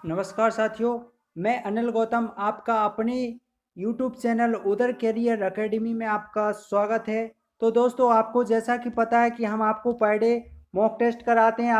नमस्कार साथियों, मैं अनिल गौतम आपका अपने YouTube चैनल उदर कैरियर एकेडमी में आपका स्वागत है। तो दोस्तों, आपको जैसा कि पता है कि हम आपको पर डे मॉक टेस्ट कराते हैं,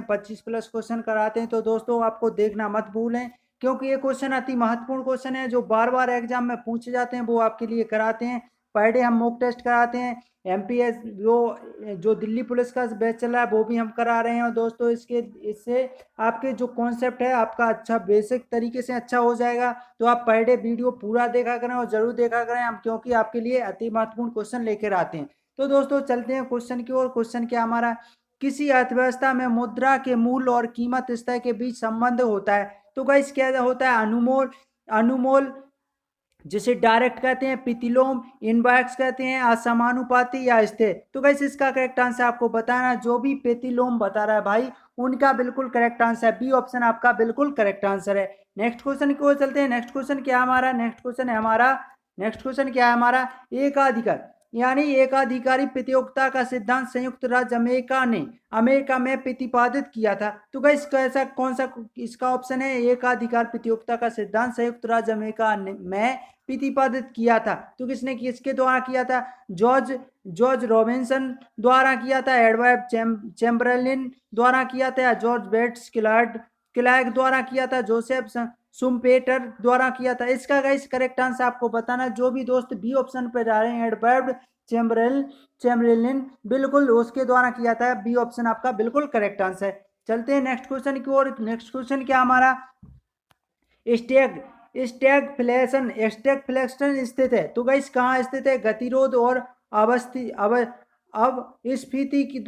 25 प्लस क्वेश्चन कराते हैं। तो दोस्तों, आपको देखना मत भूलें, क्योंकि ये क्वेश्चन अति महत्वपूर्ण क्वेश्चन है जो बार बार एग्जाम में पूछे जाते हैं, वो आपके लिए कराते हैं। पर डे हम मॉक टेस्ट कराते हैं। एमपीएस जो जो दिल्ली पुलिस का बैच चल रहा है वो भी हम करा रहे हैं। और दोस्तों, इससे आपके जो कॉन्सेप्ट है आपका अच्छा बेसिक तरीके से अच्छा हो जाएगा। तो आप पर डे वीडियो पूरा देखा करें और जरूर देखा करें हम, क्योंकि आपके लिए अति महत्वपूर्ण क्वेश्चन लेकर आते हैं। तो दोस्तों, चलते हैं क्वेश्चन की ओर। क्वेश्चन क्या हमारा, किसी अर्थव्यवस्था में मुद्रा के मूल्य और कीमत स्तर के बीच संबंध होता है। तो गाइस, क्या होता है? अनुमोल अनुमोल जिसे डायरेक्ट कहते हैं, प्रतिलोम इनवर्स कहते हैं, असमानुपाती या स्थिर। तो गाइस, इसका करेक्ट आंसर आपको बताना, जो भी प्रतिलोम बता रहा है भाई उनका बिल्कुल करेक्ट आंसर है। बी ऑप्शन आपका बिल्कुल करेक्ट आंसर है। नेक्स्ट क्वेश्चन की ओर चलते हैं। नेक्स्ट क्वेश्चन क्या है हमारा, एकाधिकार यानी एकाधिकारी प्रतियोगिता का सिद्धांत संयुक्त राज्य अमेरिका में प्रतिपादित किया था। तो गाइस, कैसा कौन सा इसका ऑप्शन है? एकाधिकार प्रतियोगिता का सिद्धांत संयुक्त राज्य अमेरिका में प्रतिपादित किया था। तो किसके द्वारा किया था? जॉर्ज जॉर्ज रॉबिन्सन द्वारा किया था, एडवर्ड चैम्बरलिन द्वारा किया था, जॉर्ज बेट्स क्लैर्क द्वारा किया था, जोसेफ सुम्पेटर द्वारा किया था। इसका गाइस करेक्ट आंसर आपको बताना। जो भी दोस्त बी ऑप्शन पे जा रहे हैं, एडवर्ड चैम्बरलिन बिल्कुल उसके द्वारा किया था। बी ऑप्शन आपका बिल्कुल करेक्ट आंसर है। चलते हैं नेक्स्ट क्वेश्चन की ओर। नेक्स्ट क्वेश्चन क्या हमारा, स्टैग स्टैगफ्लेशन स्थित है। तो गाइस, कहाँ स्थित है? गतिरोध और अवस्थी अब स्फीति की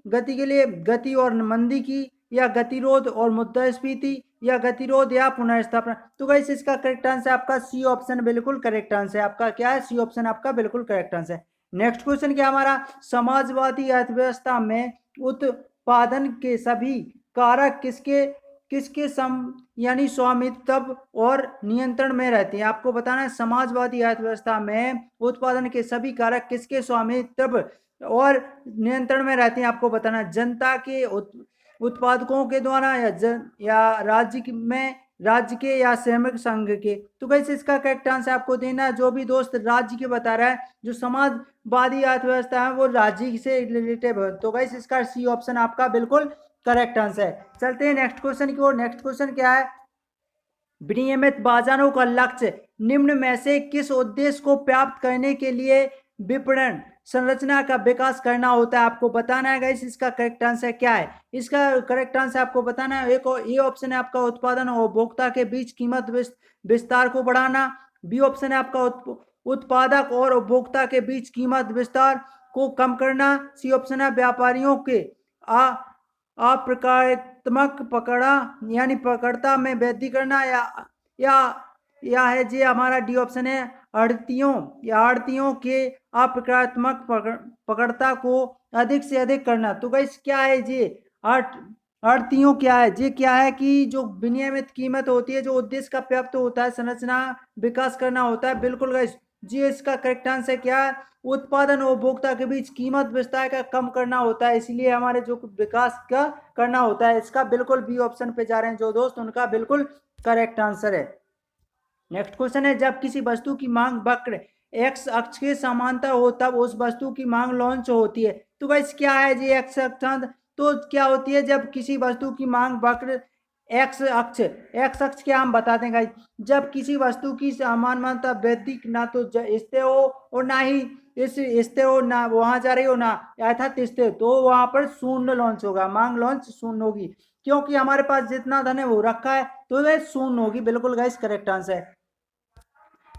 गति के लिए, गति और मंदी की, या गतिरोध और मुद्रास्फीति, या गतिरोध या पुनर्स्थापना। तो गाइस, इसका करेक्ट आंसर आपका सी ऑप्शन बिल्कुल करेक्ट आंसर है। आपका क्या है? सी ऑप्शन आपका बिल्कुल करेक्ट आंसर है। नेक्स्ट क्वेश्चन क्या हमारा, समाजवादी अर्थव्यवस्था में उत्पादन के सभी कारक किसके किसके सम यानी स्वामित्व और नियंत्रण में रहती है। आपको बताना है, समाजवादी अर्थव्यवस्था में उत्पादन के सभी कारक किसके स्वामित्व और नियंत्रण में रहते हैं। आपको बताना है, जनता के उत्पादकों के द्वारा, या राज्य के या श्रमिक संघ के। तो कैसे इसका करेक्ट आंसर आपको देना है। जो भी दोस्त राज्य के बता रहा है, जो समाजवादी अर्थव्यवस्था है वो राज्य से रिलेटेड है। तो कैसे इसका सी ऑप्शन आपका बिल्कुल करेक्ट आंसर है। चलते हैं नेक्स्ट क्वेश्चन की ओर। नेक्स्ट क्वेश्चन क्या है, विनियमित बाजारों का लक्ष्य निम्न में से किस उद्देश्य को प्राप्त करने के लिए विपणन संरचना का विकास करना होता है। आपको बताना है गाइस, इसका करेक्ट आंसर क्या है। इसका करेक्ट आंसर आपको बताना है, एक ये ऑप्शन है आपका, उत्पादन और उपभोक्ता के बीच कीमत विस्तार को बढ़ाना। बी ऑप्शन है आपका, उत्पादक और उपभोक्ता के बीच कीमत विस्तार को कम करना। सी ऑप्शन है, व्यापारियों के अप्रकारात्मक पकड़ा यानी पकड़ता में वृद्धि करना, या या है जी हमारा डी ऑप्शन है, आड़तियों के अप्रकारात्मक पकड़ता को अधिक से अधिक करना। तो गाइस, क्या है जी आड़तियों क्या है जी, क्या है कि जो विनियमित कीमत होती है, जो उद्देश्य का प्राप्त होता है, संरचना विकास करना होता है। बिल्कुल गाइस जी, इसका करेक्ट आंसर क्या है? उत्पादन और उपभोक्ता के बीच कीमत विस्तार का कम करना होता है, इसलिए हमारे जो विकास का करना होता है। इसका बिल्कुल बी ऑप्शन पे जा रहे हैं जो दोस्त, उनका बिल्कुल करेक्ट आंसर है। नेक्स्ट क्वेश्चन है, जब किसी वस्तु की मांग वक्र एक्स अक्ष के समांतर हो तब उस वस्तु की मांग लॉन्च होती है। तो गाइस, क्या है जी एक्स अक्षांश? तो क्या होती है जब किसी वस्तु की मांग वक्र एक्स अक्ष क्या हम बताते हैं गाइस, जब किसी वस्तु की समान मात्रा वृद्धि ना तो स्थिर हो और ना ही इस स्थिर हो, ना वहां जा रही हो ना अर्थात स्थिर, तो वहां पर शून्य लॉन्च होगा, मांग लॉन्च शून्य होगी, क्योंकि हमारे पास जितना धन है वो रखा है, तो वह शून्य होगी। बिल्कुल गाइस करेक्ट आंसर है।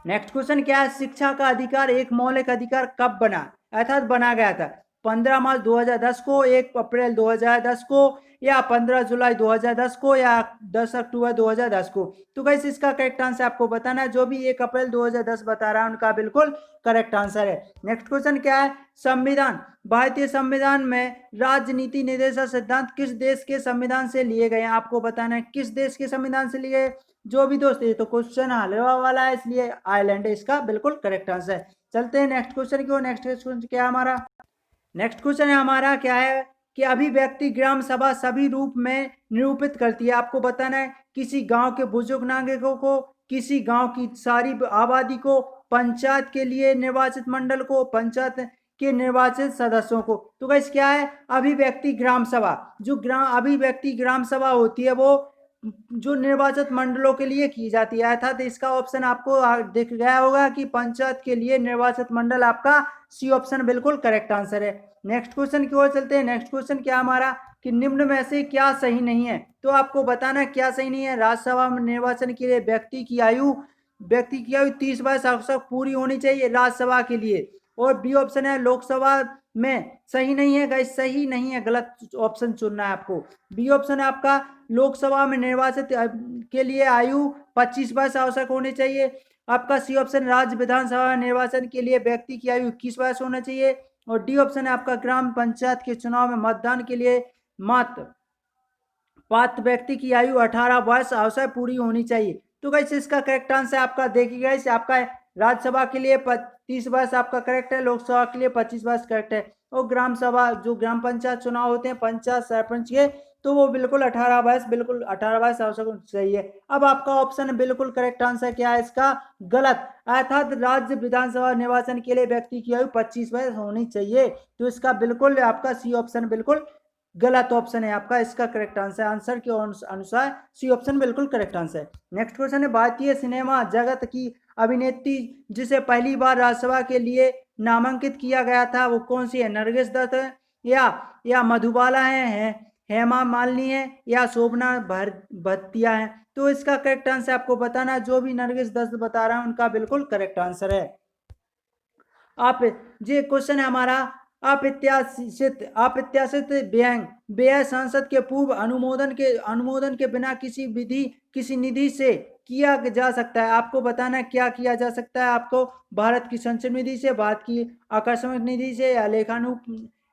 नेक्स्ट क्वेश्चन क्या है, शिक्षा का अधिकार एक मौलिक अधिकार कब बना अर्थात बना गया था? 15 मार्च 2010 को, 1 अप्रैल 2010 को, या 15 जुलाई 2010 को, या 10 अक्टूबर 2010 को। तो गाइस, इसका करेक्ट आंसर आपको बताना है। जो भी 1 अप्रैल 2010 बता रहा है उनका बिल्कुल करेक्ट आंसर है। नेक्स्ट क्वेश्चन क्या है, संविधान भारतीय संविधान में राजनीति निर्देशक सिद्धांत किस देश के संविधान से लिए गए हैं? आपको बताना है किस देश के संविधान से लिए। जो भी दोस्त, ये तो क्वेश्चन हलवा वाला है, इसलिए आयरलैंड है इसका बिल्कुल करेक्ट आंसर है। चलते हैं नेक्स्ट क्वेश्चन की ओर। नेक्स्ट क्वेश्चन क्या है हमारा, नेक्स्ट क्वेश्चन है हमारा क्या है, कि अभिव्यक्ति ग्राम सभा सभी रूप में निरूपित करती है। आपको बताना है किसी गांव के बुजुर्ग नागरिकों को, किसी गांव की सारी आबादी को, पंचायत के लिए निर्वाचित मंडल को, पंचायत के निर्वाचित सदस्यों को। तो गाइस क्या है, अभिव्यक्ति ग्राम सभा। जो अभिव्यक्ति ग्राम सभा होती है वो जो निर्वाचित मंडलों के लिए की जाती है, अर्थात इसका ऑप्शन आपको दिख गया होगा कि पंचायत के लिए निर्वाचित मंडल आपका सी ऑप्शन बिल्कुल करेक्ट आंसर है। नेक्स्ट क्वेश्चन की ओर चलते हैं। नेक्स्ट क्वेश्चन क्या हमारा कि निम्न में से क्या सही नहीं है। तो आपको बताना क्या सही नहीं है। राज्यसभा में निर्वाचन के लिए व्यक्ति की आयु 30 वर्ष आवश्यक पूरी होनी चाहिए राज्यसभा के लिए। और बी ऑप्शन है लोकसभा में सही नहीं है गाइस, सही नहीं है, गलत ऑप्शन चुनना है आपको। बी ऑप्शन है आपका लोकसभा में निर्वाचित के लिए आयु 25 वर्ष आवश्यक होनी चाहिए। आपका सी ऑप्शन राज्य विधानसभा निर्वाचन के लिए व्यक्ति की आयु 21 वर्ष होना चाहिए। और डी ऑप्शन है आपका ग्राम पंचायत के चुनाव में मतदान के लिए मात्र पात्र व्यक्ति की आयु 18 वर्ष आवश्यक पूरी होनी चाहिए। तो गाइस इसका करेक्ट आंसर आपका देखिएगा, इस आपका राज्यसभा के लिए 30 वर्ष आपका करेक्ट है, लोकसभा के लिए 25 वर्ष करेक्ट है। और ग्राम सभा जो ग्राम पंचायत चुनाव होते हैं पंचायत सरपंच के, तो वो बिल्कुल 18 वर्ष, बिल्कुल 18 वर्ष आवश्यक चाहिए। अब आपका ऑप्शन बिल्कुल करेक्ट आंसर क्या है इसका, गलत, अर्थात राज्य विधानसभा निर्वाचन के लिए व्यक्ति की आयु 25 वर्ष होनी चाहिए। तो इसका बिल्कुल आपका सी ऑप्शन बिल्कुल गलत ऑप्शन है आपका, इसका करेक्ट आंसर, आंसर के अनुसार सी ऑप्शन बिल्कुल करेक्ट आंसर है। नेक्स्ट क्वेश्चन है भारतीय सिनेमा जगत की अभिनेत्री जिसे पहली बार राज्यसभा के लिए नामांकित किया गया था वो कौन सी है। नरगिस दत्त है या मधुबाला है, हेमा मालिनी है या शोभना भट्टिया है। तो इसका करेक्ट आंसर आपको बताना, जो भी नरगिस दत्त बता रहा है उनका बिल्कुल करेक्ट आंसर है। आप ये क्वेश्चन है हमारा अप्रत्याशित व्यय संसद के पूर्व अनुमोदन के बिना किसी निधि से किया जा सकता है। आपको बताना है क्या किया जा सकता है। आपको भारत की संचय निधि से, भारत की आकस्मिक निधि से, या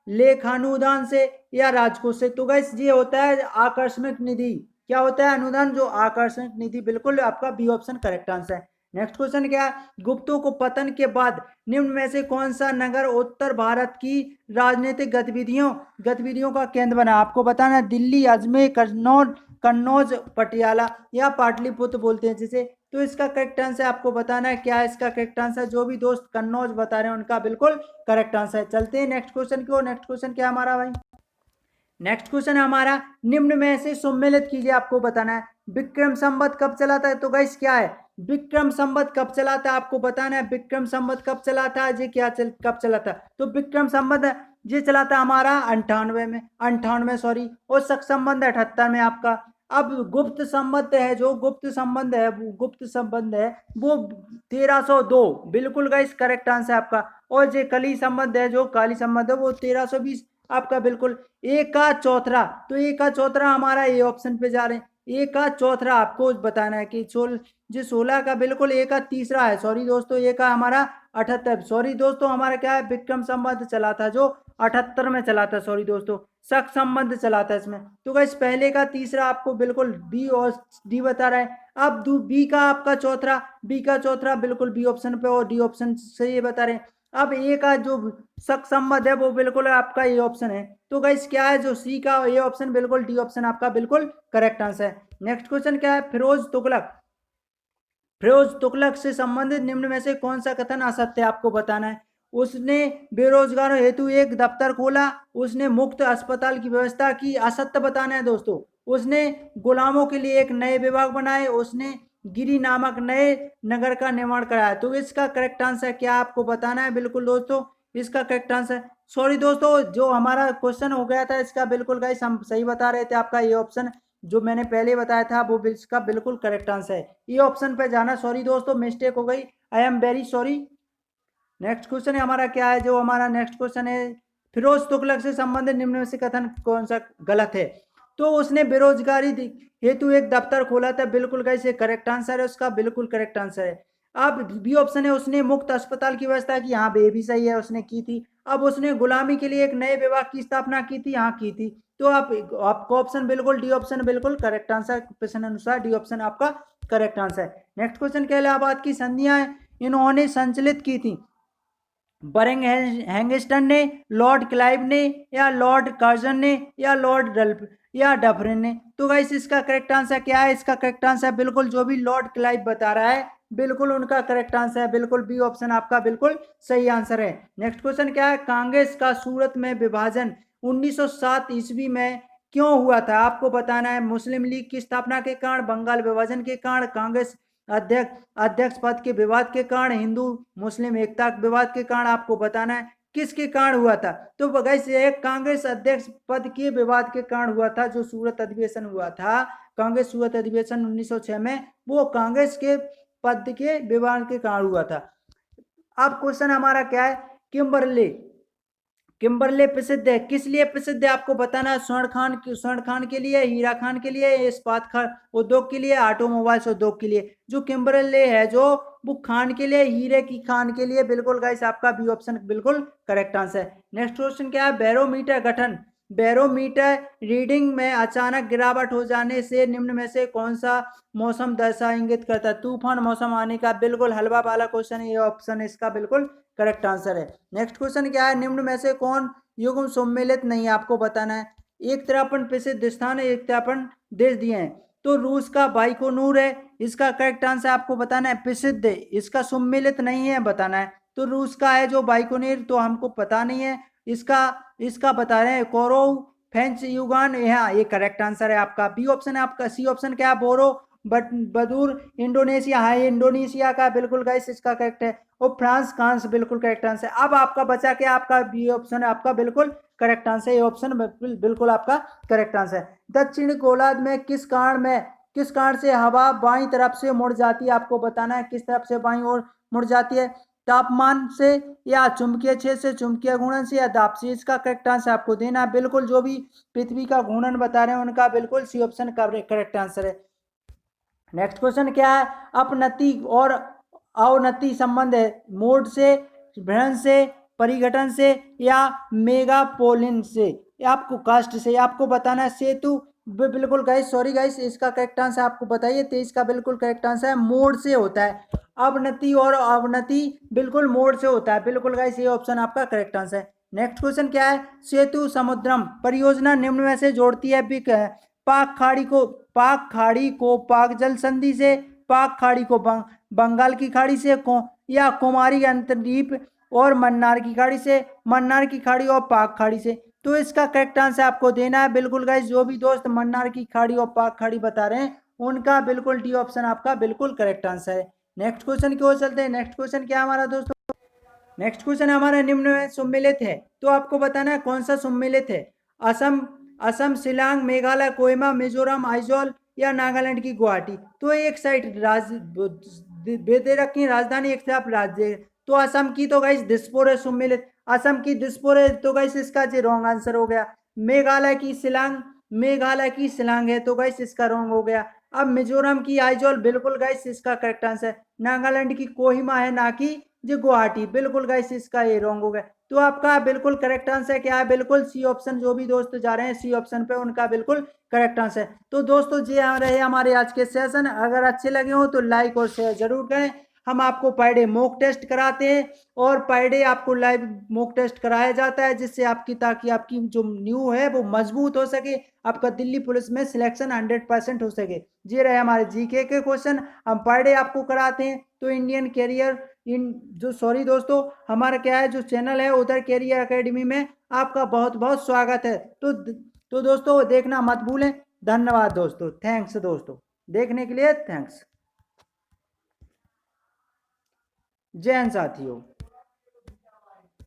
लेखानुदान से, या राजकोष से। तो गाइस ये होता है आकस्मिक निधि। क्या होता है अनुदान, जो आकस्मिक निधि, बिल्कुल आपका बी ऑप्शन करेक्ट आंसर है। नेक्स्ट क्वेश्चन क्या है, गुप्तों को पतन के बाद निम्न में से कौन सा नगर उत्तर भारत की राजनीतिक गतिविधियों का केंद्र बना। आपको बताना है दिल्ली, अजमेर, कन्नौज, पटियाला या पाटलिपुत्र बोलते हैं जिसे। तो इसका करेक्ट आंसर आपको बताना है क्या है इसका करेक्ट आंसर। जो भी दोस्त कन्नौज बता रहे हैं उनका बिल्कुल करेक्ट आंसर है। चलते हैं नेक्स्ट क्वेश्चन की ओर। नेक्स्ट क्वेश्चन क्या हमारा भाई, नेक्स्ट क्वेश्चन है हमारा निम्न में से सम्मिलित कीजिए। आपको बताना है विक्रम संवत कब चला था। तो गाइस क्या है विक्रम संवत कब चला था, आपको बताना है विक्रम संवत कब चला था, ये कब चला था। तो विक्रम संवत ये चला था हमारा 98 सॉरी, और शक संबंध 78 में आपका। अब गुप्त संबंध है वो 1302, बिल्कुल गाइस करेक्ट आंसर आपका। और ये कली संबंध है जो काली संबंध है वो 1320 आपका बिल्कुल। एक का चौथरा, तो एक का चौथरा हमारा ए ऑप्शन पे जा रहे हैं। एक का चौथरा आपको बताना है कि 16 का बिल्कुल एक का तीसरा है, सॉरी दोस्तों, एक का हमारा 78, सॉरी दोस्तों हमारा क्या है विक्रम संबंध चला था जो 78 में चला था, सॉरी दोस्तों शक संबंध चला था इसमें। तो गाइस पहले का तीसरा आपको बिल्कुल बी और डी बता रहा है। अब बी का आपका चौथरा बिल्कुल बी ऑप्शन पे और डी ऑप्शन से ये बता रहे हैं। अब ए का जो शक संबंध है वो बिल्कुल आपका ये ऑप्शन है। तो गाइस क्या है जो सी का ये ऑप्शन बिल्कुल डी ऑप्शन आपका बिल्कुल करेक्ट आंसर है। नेक्स्ट क्वेश्चन क्या है, फिरोज तुगलक से संबंधित निम्न में से कौन सा कथन असत्य है। आपको बताना है उसने बेरोजगारों हेतु एक दफ्तर खोला, उसने मुफ्त अस्पताल की व्यवस्था की, असत्य बताना है दोस्तों। उसने गुलामों के लिए एक नए विभाग बनाए, उसने गिरी नामक नए नगर का निर्माण कराया। तो इसका करेक्ट आंसर क्या आपको बताना है बिल्कुल दोस्तों, इसका करेक्ट आंसर, सॉरी दोस्तों जो हमारा क्वेश्चन हो गया था इसका बिल्कुल गाइस हम सही बता रहे थे। आपका ये ऑप्शन जो मैंने पहले बताया था वो इसका बिल्कुल करेक्ट आंसर है, ये ऑप्शन पे जाना। सॉरी दोस्तों मिस्टेक हो गई, I am very sorry. Next question है हमारा क्या है, जो हमारा नेक्स्ट क्वेश्चन है फिरोज तुगलक से संबंधित निम्न में से कथन कौन सा गलत है। तो उसने बेरोजगारी हेतु एक दफ्तर खोला था, बिल्कुल गाइस ये करेक्ट आंसर है, उसका बिल्कुल करेक्ट आंसर है। अब बी ऑप्शन है उसने मुफ्त अस्पताल की व्यवस्था की, यहाँ बे भी सही है उसने की थी। अब उसने गुलामी के लिए एक नए विभाग की स्थापना की थी, यहाँ की थी। तो आपको ऑप्शन बिल्कुल डी ऑप्शन बिल्कुल करेक्ट आंसर, प्रश्न अनुसार डी ऑप्शन आपका करेक्ट आंसर है। नेक्स्ट क्वेश्चन क्या इलाहाबाद की संधियां इन्होंने संचलित की थी। बरिंग हैंगिस्टन ने, लॉर्ड क्लाइव ने, या लॉर्ड कर्जन ने, या लॉर्ड डल्फ या डफरिन ने। तो गाइस इसका करेक्ट आंसर क्या है? इसका करेक्ट आंसर बिल्कुल जो भी लॉर्ड क्लाइव बता रहा है बिल्कुल उनका करेक्ट आंसर है, बिल्कुल बी ऑप्शन आपका बिल्कुल सही आंसर है। नेक्स्ट क्वेश्चन क्या है? कांग्रेस का सूरत में विभाजन 1907 ईस्वी में क्यों हुआ था? आपको बताना है। मुस्लिम लीग की स्थापना के कारण, बंगाल विभाजन के कारण, कांग्रेस अध्यक्ष पद के विवाद के कारण, हिंदू मुस्लिम एकता विवाद के कारण, आपको बताना है किसके कारण हुआ था। तो गाइस ये कांग्रेस अध्यक्ष पद के विवाद के कारण हुआ था। जो सूरत अधिवेशन हुआ था, कांग्रेस सूरत अधिवेशन 1906 में, वो कांग्रेस के पद के विवाद के कारण हुआ था। अब क्वेश्चन हमारा क्या है? किम्बरले किम्बरले प्रसिद्ध है, किस लिए प्रसिद्ध है आपको बताना है। स्वर्ण खान के लिए, हीरा खान के लिए, इस्पात उद्योग के लिए, ऑटोमोबाइल्स उद्योग के लिए। जो किम्बरले है जो वो खान के लिए, हीरे की खान के लिए। बिल्कुल गाइस आपका बी ऑप्शन बिल्कुल करेक्ट आंसर है। नेक्स्ट क्वेश्चन क्या है? बैरोमीटर गठन, बैरोमीटर रीडिंग में अचानक गिरावट हो जाने से निम्न में से कौन सा मौसम दशा इंगित करता है? तूफान मौसम आने का। बिल्कुल हलवा वाला क्वेश्चन, ये ऑप्शन इसका बिल्कुल करेक्ट आंसर है। नेक्स्ट क्वेश्चन क्या है? निम्न में से कौन युग्म सम्मिलित नहीं है? आपको बताना है। एक तरफन प्रसिद्ध स्थान है, एक तरफन देश दिए हैं। तो रूस का बाइकोनूर है, इसका करेक्ट आंसर आपको बताना है। प्रसिद्ध है, इसका सम्मिलित नहीं है बताना है। तो रूस का है जो बाइकोनिर, तो हमको पता नहीं है। इसका इसका बता रहे हैं कोरोव फेंच युगान। यहाँ ये करेक्ट आंसर है आपका। बी ऑप्शन है आपका। सी ऑप्शन क्या है? बोरो बट बदूर इंडोनेशिया है, इंडोनेशिया का बिल्कुल गाइस इसका करेक्ट है। और फ्रांस कांस बिल्कुल करेक्ट आंसर। अब आपका बचा के आपका बी ऑप्शन है आपका बिल्कुल करेक्ट आंसर। ये ऑप्शन बिल्कुल आपका करेक्ट आंसर है। दक्षिण गोलार्ध में किस कारण से हवा बाईं तरफ से मुड़ जाती है? आपको बताना है किस तरफ से बाईं ओर मुड़ जाती है। तापमान से, या चुंबकीय क्षेत्र से, चुंबकीय घूर्णन से, या दाब से। इसका करेक्ट आंसर आपको देना है। बिल्कुल जो भी पृथ्वी का घूर्णन बता रहे हैं उनका बिल्कुल सी ऑप्शन का करेक्ट आंसर है। नेक्स्ट क्वेश्चन क्या है? अपनति और अवनति संबंध है मोड से, भ्रंश से, परिघटन से, या मेगापोलिन से, या आपको कास्ट से। आपको बताना है सेतु। बिल्कुल गाइस, सॉरी गाइस, इसका करेक्ट आंसर आपको बताइए। तो इसका बिल्कुल करेक्ट आंसर है मोड से होता है। अवनति और अवनति बिल्कुल मोड से होता है। बिल्कुल गाइस ये ऑप्शन आपका करेक्ट आंसर है। नेक्स्ट क्वेश्चन क्या है? सेतु समुद्रम परियोजना निम्न में से जोड़ती है पाक खाड़ी को पाक जल संधि से, पाक खाड़ी को बंगाल की खाड़ी से, या कुमारी अंतरद्वीप और मन्नार की खाड़ी से, मन्नार की खाड़ी और पाक खाड़ी से। तो इसका करेक्ट आंसर आपको देना है। बिल्कुल गाइस जो भी दोस्त मन्नार की खाड़ी और पाक खाड़ी बता रहे हैं उनका बिल्कुल डी ऑप्शन आपका बिल्कुल करेक्ट आंसर है। नेक्स्ट क्वेश्चन की ओर चलते हैं। नेक्स्ट क्वेश्चन क्या हमारा दोस्तों? नेक्स्ट क्वेश्चन हमारा निम्न में सम्मिलित है। तो आपको बताना है कौन सा सम्मिलित है। असम असम, शिलांग, मेघालय, कोहिमा, मिजोरम, आइजोल, या नागालैंड की गुवाहाटी। तो एक साइड राज्य दे रखी है राजधानी, एक तरफ राज्य। तो असम की तो गाइस दिसपुर है सम्मिलित। असम की दिसपुर है, तो गाइस इसका जी रॉन्ग आंसर हो गया। मेघालय की शिलांग है, तो गाइस इसका रॉन्ग हो गया। अब मिजोरम की आइजोल, बिल्कुल गाइस इसका करेक्ट आंसर। नागालैंड की कोहिमा है, ना कि जो गुवाहाटी। बिल्कुल गाइस इसका ये रॉन्ग हो गया। तो आपका बिल्कुल करेक्ट आंसर क्या है? बिल्कुल सी ऑप्शन। जो भी दोस्त जा रहे हैं सी ऑप्शन पे उनका बिल्कुल करेक्ट आंसर। तो दोस्तों जी रहे हमारे आज के सेशन। अगर अच्छे लगे हो तो लाइक और शेयर जरूर करें। हम आपको पर डे मॉक टेस्ट कराते हैं, और पर डे आपको लाइव मॉक टेस्ट कराया जाता है, जिससे आपकी ताकि आपकी जो न्यू है वो मजबूत हो सके, आपका दिल्ली पुलिस में सिलेक्शन 100% हो सके। ये रहे हमारे जीके के क्वेश्चन, हम पर डे आपको कराते हैं। तो इंडियन कैरियर इन जो सॉरी दोस्तों, हमारा क्या है जो चैनल है उधर कैरियर एकेडमी में आपका बहुत बहुत स्वागत है। तो दोस्तों देखना मत भूलें। धन्यवाद दोस्तों, थैंक्स दोस्तों, देखने के लिए थैंक्स। जय हिंद साथियों।